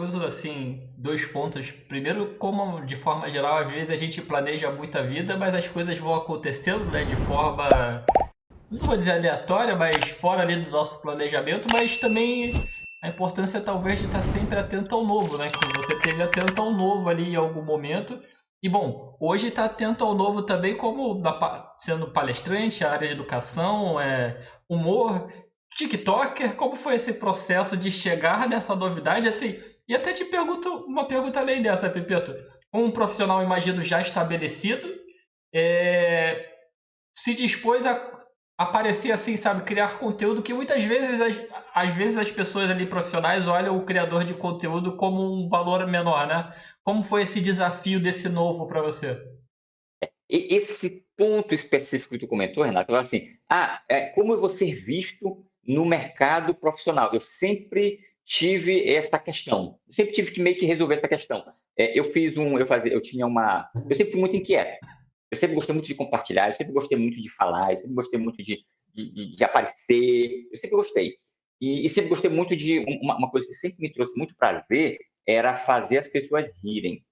curioso, assim, dois pontos. Primeiro, como de forma geral, às vezes a gente planeja muito a vida, mas as coisas vão acontecendo, né, de forma, não vou dizer aleatória, mas fora ali do nosso planejamento, mas também a importância talvez de estar sempre atento ao novo, né? Que você teve atento ao novo ali em algum momento. E bom, hoje está atento ao novo também como sendo palestrante, a área de educação, humor, TikToker. Como foi esse processo de chegar nessa novidade assim? E até te pergunto uma pergunta além dessa, Pepeto. Um profissional, imagino, já estabelecido, é, se dispôs a aparecer assim, sabe, criar conteúdo que muitas vezes às vezes as pessoas ali profissionais olham o criador de conteúdo como um valor menor, né? Como foi esse desafio desse novo para você? E esse ponto específico que tu comentou, Renato, eu assim, como eu vou ser visto no mercado profissional? Eu sempre tive essa questão, eu sempre tive que meio que resolver essa questão. Eu sempre fui muito inquieto, eu sempre gostei muito de compartilhar, eu sempre gostei muito de falar, eu sempre gostei muito de aparecer, eu sempre gostei. E sempre gostei muito de uma coisa que sempre me trouxe muito prazer, era fazer as pessoas rirem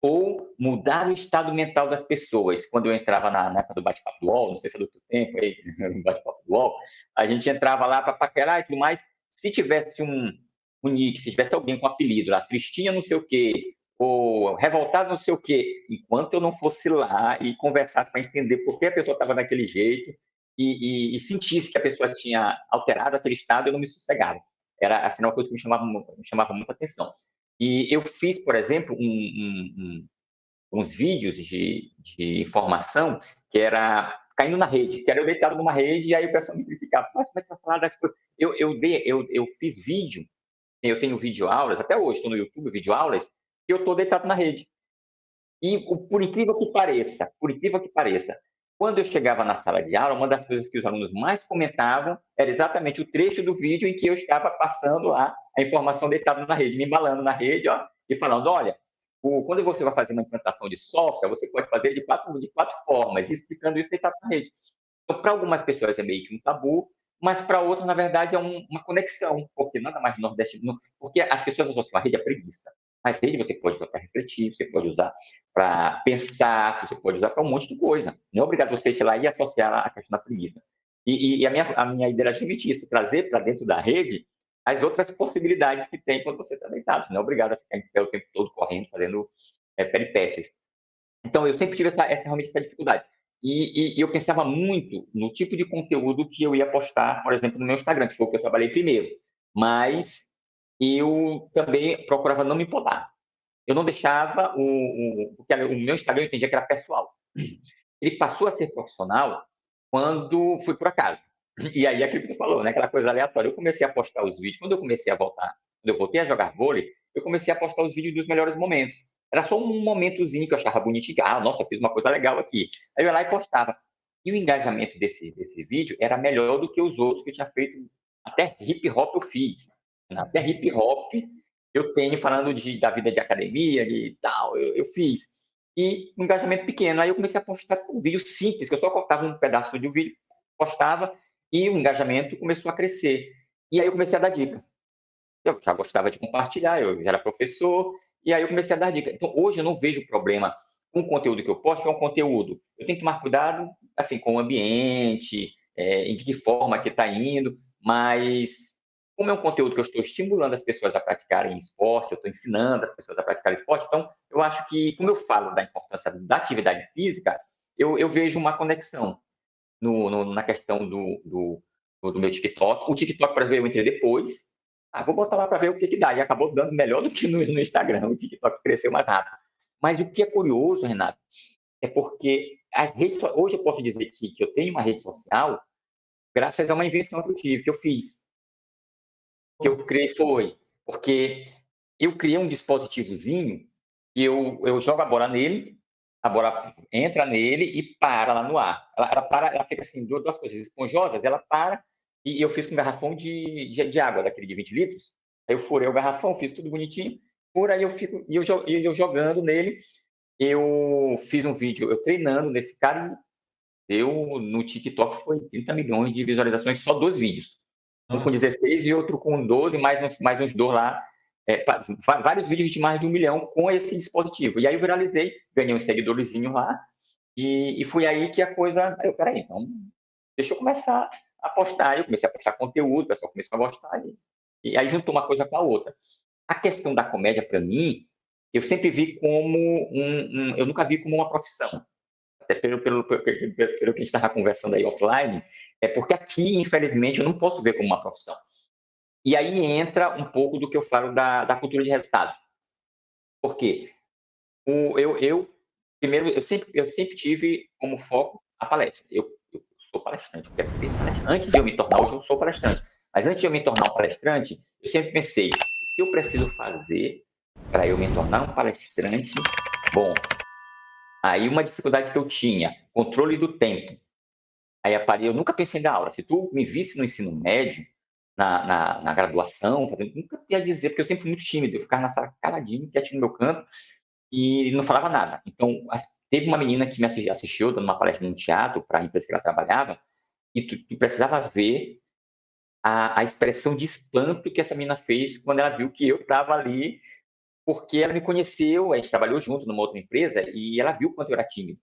ou mudar o estado mental das pessoas. Quando eu entrava na época do bate-papo do UOL, não sei se é do teu tempo aí, no bate-papo do UOL, a gente entrava lá para paquerar e tudo mais. Se tivesse um nick, se tivesse alguém com apelido lá, Tristinha não sei o quê, ou revoltado não sei o quê, enquanto eu não fosse lá e conversasse para entender por que a pessoa estava daquele jeito e sentisse que a pessoa tinha alterado aquele estado, eu não me sossegava. Era assim, uma coisa que me chamava muita atenção. E eu fiz, por exemplo, uns vídeos de informação que era caindo na rede, que era eu deitado numa rede e aí o pessoal me criticava, mas como é que vai falar das coisas? Eu fiz vídeo, eu tenho vídeo aulas, até hoje estou no YouTube, vídeo aulas, que eu estou deitado na rede. E por incrível que pareça, quando eu chegava na sala de aula, uma das coisas que os alunos mais comentavam era exatamente o trecho do vídeo em que eu estava passando lá a informação deitado na rede, me embalando na rede, ó, e falando, olha, quando você vai fazer uma implantação de software, você pode fazer de quatro formas, e explicando isso deitado na rede. Então, para algumas pessoas é meio que um tabu, mas para outras, na verdade, é uma conexão, porque nada mais nordestino, porque as pessoas associam a rede à preguiça. Mas rede você pode usar para refletir, você pode usar para pensar, você pode usar para um monte de coisa. Não é obrigado você ir lá e associar a questão da preguiça. E a minha ideia é justamente isso, trazer para dentro da rede as outras possibilidades que tem quando você está deitado. Não é obrigado a ficar em pé o tempo todo correndo, fazendo peripécias. Então, eu sempre tive realmente essa dificuldade. E eu pensava muito no tipo de conteúdo que eu ia postar, por exemplo, no meu Instagram, que foi o que eu trabalhei primeiro. Mas eu também procurava não me podar. Eu não deixava porque o meu Instagram eu entendia que era pessoal. Ele passou a ser profissional quando foi por acaso. E aí, aquilo que tu falou, né? Aquela coisa aleatória. Eu comecei a postar os vídeos. Quando eu voltei a jogar vôlei, eu comecei a postar os vídeos dos melhores momentos. Era só um momentozinho que eu achava bonitinho. Nossa, fiz uma coisa legal aqui. Aí eu ia lá e postava. E o engajamento desse vídeo era melhor do que os outros que eu tinha feito. Até hip hop eu fiz. Até hip hop eu tenho falando da vida de academia, de tal, eu fiz. E um engajamento pequeno. Aí eu comecei a postar um vídeo simples, que eu só cortava um pedaço de um vídeo, postava, e o engajamento começou a crescer. E aí eu comecei a dar dica. Eu já gostava de compartilhar, eu já era professor, e aí eu comecei a dar dica. Então, hoje eu não vejo problema com o conteúdo que eu posto, que é um conteúdo. Eu tenho que tomar cuidado, assim, com o ambiente, de que forma que está indo, mas como é um conteúdo que eu estou estimulando as pessoas a praticarem esporte, eu estou ensinando as pessoas a praticarem esporte, então eu acho que, como eu falo da importância da atividade física, eu vejo uma conexão na questão do meu TikTok. O TikTok, para ver, eu entrei depois. Vou botar lá para ver o que dá. E acabou dando melhor do que no Instagram. O TikTok cresceu mais rápido. Mas o que é curioso, Renato, é porque hoje eu posso dizer que eu tenho uma rede social graças a uma invenção que eu tive, que eu fiz. Que eu criei porque eu criei um dispositivozinho que eu jogo a bola nele, a bola entra nele e para lá no ar. Ela fica assim, duas coisas esponjosas, ela para, e eu fiz com um garrafão de água, daquele de 20 litros. Aí eu furei o garrafão, fiz tudo bonitinho, por aí eu jogando nele, eu fiz um vídeo, eu treinando nesse cara, e no TikTok foi 30 milhões de visualizações só dos vídeos. Um com Nossa. 16 e outro com 12, mais uns dois lá. vários vídeos de mais de 1 milhão com esse dispositivo. E aí eu viralizei, ganhei um seguidorzinho lá, e foi aí que a coisa. Peraí, então, deixa eu começar a postar. Eu comecei a postar conteúdo, o pessoal começou a gostar, e aí juntou uma coisa com a outra. A questão da comédia, para mim, eu sempre vi como eu nunca vi como uma profissão. Até pelo que a gente estava conversando aí offline, é porque aqui, infelizmente, eu não posso ver como uma profissão. E aí entra um pouco do que eu falo da cultura de resultado. Por quê? Primeiro, eu sempre tive como foco a palestra. Eu sou palestrante, eu quero ser palestrante. Antes de eu me tornar, hoje eu sou palestrante. Mas antes de eu me tornar um palestrante, eu sempre pensei, o que eu preciso fazer para eu me tornar um palestrante bom? Aí uma dificuldade que eu tinha, controle do tempo. Aí eu nunca pensei na aula. Se tu me visse no ensino médio, na graduação, nunca ia dizer, porque eu sempre fui muito tímido, eu ficava na sala caladinho, quietinho no meu canto, e não falava nada. Então, teve uma menina que me assistiu, dando uma palestra no teatro, para a empresa que ela trabalhava, e tu precisava ver a expressão de espanto que essa menina fez quando ela viu que eu estava ali, porque ela me conheceu, a gente trabalhou junto numa outra empresa, e ela viu quanto eu era tímido.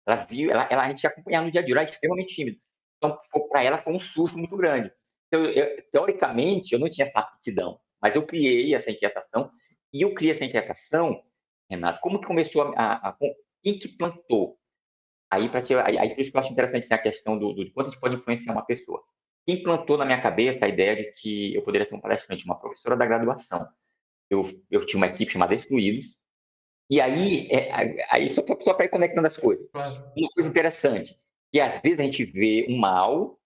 Ela viu, a gente acompanhava no dia a dia, ela era extremamente tímido. Então, para ela foi um susto muito grande. Então, teoricamente, eu não tinha essa aptidão, mas eu criei essa inquietação, e eu criei essa inquietação, Renato, como que começou quem que plantou? Aí, por isso que eu acho interessante a questão de quanto a gente pode influenciar uma pessoa. Quem plantou na minha cabeça a ideia de que eu poderia ser um palestrante, uma professora da graduação. Eu tinha uma equipe chamada Excluídos, e aí só para ir conectando as coisas. Claro. Uma coisa interessante, que às vezes a gente vê um mal,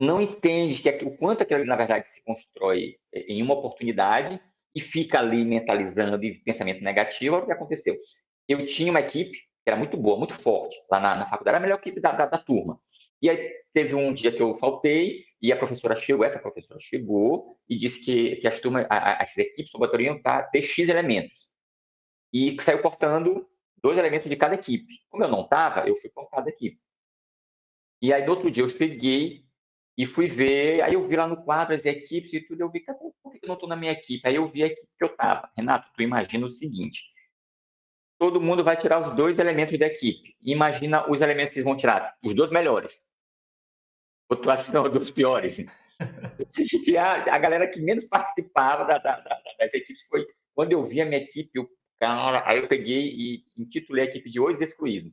não entende o quanto aquilo ali, na verdade, se constrói em uma oportunidade e fica ali mentalizando e pensamento negativo. Olha o que aconteceu. Eu tinha uma equipe que era muito boa, muito forte, lá na faculdade, era a melhor equipe da turma. E aí teve um dia que eu faltei e essa professora chegou e disse que as equipes só poderiam ter X elementos. E saiu cortando 2 elementos de cada equipe. Como eu não estava, eu fui cortado da equipe. E aí, no outro dia, eu cheguei e fui ver. Aí eu vi lá no quadro as equipes e tudo. Eu vi, cara, por que eu não estou na minha equipe? Aí eu vi a equipe que eu estava. Renato, tu imagina o seguinte: todo mundo vai tirar os 2 elementos da equipe. Imagina os elementos que eles vão tirar, os 2 melhores. Ou tu acha que são os 2 piores? A galera que menos participava das equipes foi. Quando eu vi a minha equipe, aí eu peguei e intitulei a equipe de Os Excluídos.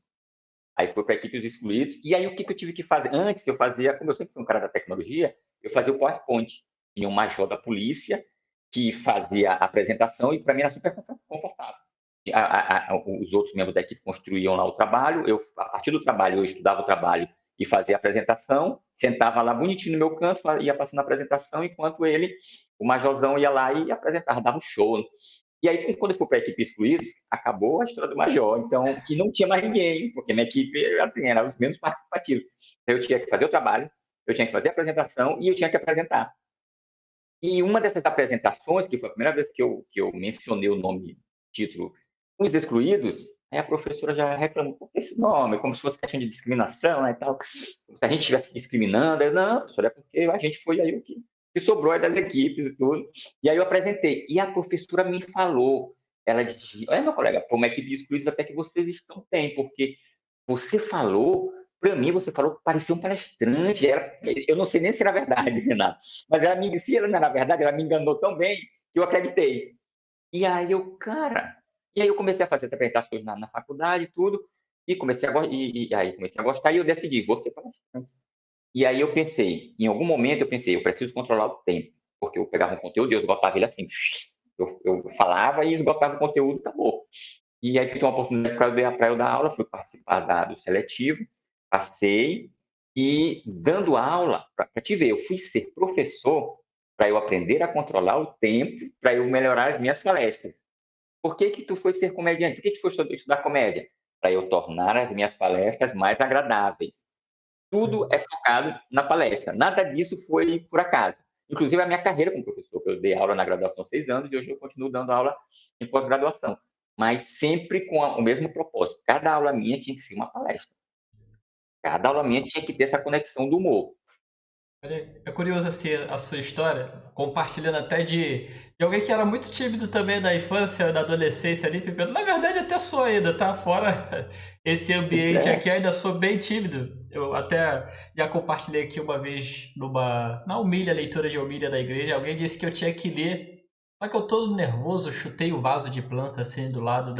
Aí foi para a equipe dos excluídos. E aí o que eu tive que fazer? Antes eu fazia, como eu sempre fui um cara da tecnologia, eu fazia o PowerPoint. Tinha um major da polícia que fazia a apresentação e para mim era super confortável. Os outros membros da equipe construíam lá o trabalho, a partir do trabalho, eu estudava o trabalho e fazia a apresentação, sentava lá bonitinho no meu canto, ia passando a apresentação, enquanto o majorzão, ia lá e apresentava, dava um show. E aí, quando eu fui para a equipe Excluídos, acabou a história do Major. Então, e não tinha mais ninguém, porque minha equipe, assim, era os menos participativos. Então, eu tinha que fazer o trabalho, eu tinha que fazer a apresentação e eu tinha que apresentar. E uma dessas apresentações, que foi a primeira vez que eu mencionei o nome, título, Os Excluídos, aí a professora já reclamou, por que esse nome? Como se fosse questão de discriminação, né, e tal. Como se a gente estivesse discriminando. Eu, não, professora, é porque a gente foi aí o que sobrou é das equipes e tudo. E aí eu apresentei. E a professora me falou, ela disse, olha, meu colega, para uma equipe de excluídos até que vocês estão bem, porque você falou, para mim, você falou que parecia um palestrante. Eu não sei nem se era verdade, Renato, mas se ela não era verdade, ela me enganou tão bem que eu acreditei. E aí eu comecei a fazer as apresentações na faculdade e tudo, e aí comecei a gostar e eu decidi, vou ser palestrante. E aí em algum momento eu pensei, eu preciso controlar o tempo, porque eu pegava um conteúdo e eu esgotava ele assim. Eu falava e esgotava o conteúdo, acabou. E aí, tive uma oportunidade para eu dar aula, fui participar do seletivo, passei, e dando aula, para te ver, eu fui ser professor para eu aprender a controlar o tempo, para eu melhorar as minhas palestras. Por que tu foi ser comediante? Por que tu foi estudar comédia? Para eu tornar as minhas palestras mais agradáveis. Tudo é focado na palestra. Nada disso foi por acaso. Inclusive a minha carreira como professor, eu dei aula na graduação há 6 anos e hoje eu continuo dando aula em pós-graduação, mas sempre com o mesmo propósito. Cada aula minha tinha que ser uma palestra. Cada aula minha tinha que ter essa conexão do humor. Olha, é curioso assim a sua história, compartilhando até de alguém que era muito tímido também na infância, na adolescência ali, Pepe. Na verdade, até sou ainda, tá? Fora esse Pois ambiente é, aqui, ainda sou bem tímido. Eu até já compartilhei aqui uma vez na Humilha, leitura de Humilha da igreja, alguém disse que eu tinha que ler. Só que eu todo nervoso, chutei o vaso de planta assim do lado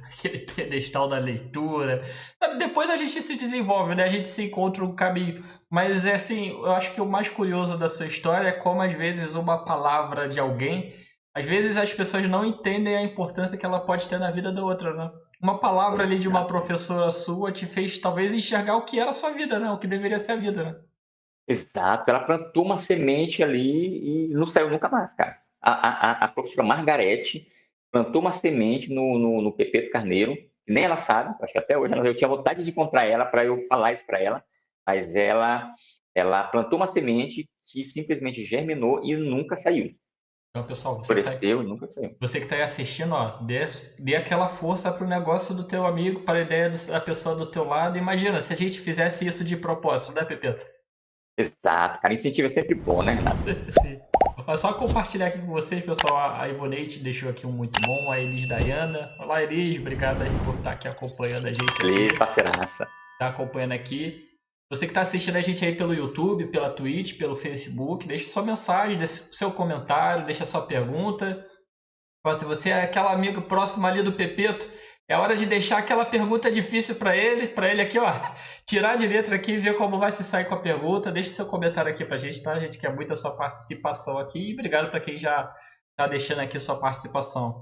aquele pedestal da leitura. Sabe, depois a gente se desenvolve, né? A gente se encontra um caminho. Mas é assim, eu acho que o mais curioso da sua história é como às vezes uma palavra de alguém, às vezes as pessoas não entendem a importância que ela pode ter na vida da outra, né? Uma palavra ali de uma exato, professora sua te fez talvez enxergar o que era a sua vida, né? O que deveria ser a vida, né? exato. Ela plantou uma semente ali e não saiu nunca mais, cara. A professora Margarete plantou uma semente no Pepeto Carneiro, que nem ela sabe, acho que até hoje eu tinha vontade de encontrar ela para eu falar isso para ela, mas ela plantou uma semente que simplesmente germinou e nunca saiu. Então, pessoal, Floresceu e nunca saiu. você que tá aí assistindo, ó, dê aquela força pro negócio do teu amigo, para a ideia da pessoa do teu lado. Imagina, se a gente fizesse isso de propósito, né, Pepeta? Exato, cara. Incentivo é sempre bom, né, Renato? Sim. Ó, só compartilhar aqui com vocês, pessoal. A Ivonete deixou aqui um muito bom. A Elis Dayana. Olá, Elis. Obrigado aí por estar aqui acompanhando a gente aqui. Beleza, parceiraça. Tá acompanhando aqui. Você que está assistindo a gente aí pelo YouTube, pela Twitch, pelo Facebook, deixa sua mensagem, deixa seu comentário, deixa sua pergunta. Ó, se você é aquele amigo próximo ali do Pepeto, é hora de deixar aquela pergunta difícil para ele aqui, ó, tirar de letra aqui e ver como vai se sair com a pergunta. Deixe seu comentário aqui pra gente, tá? A gente quer muito a sua participação aqui e obrigado para quem já tá deixando aqui sua participação.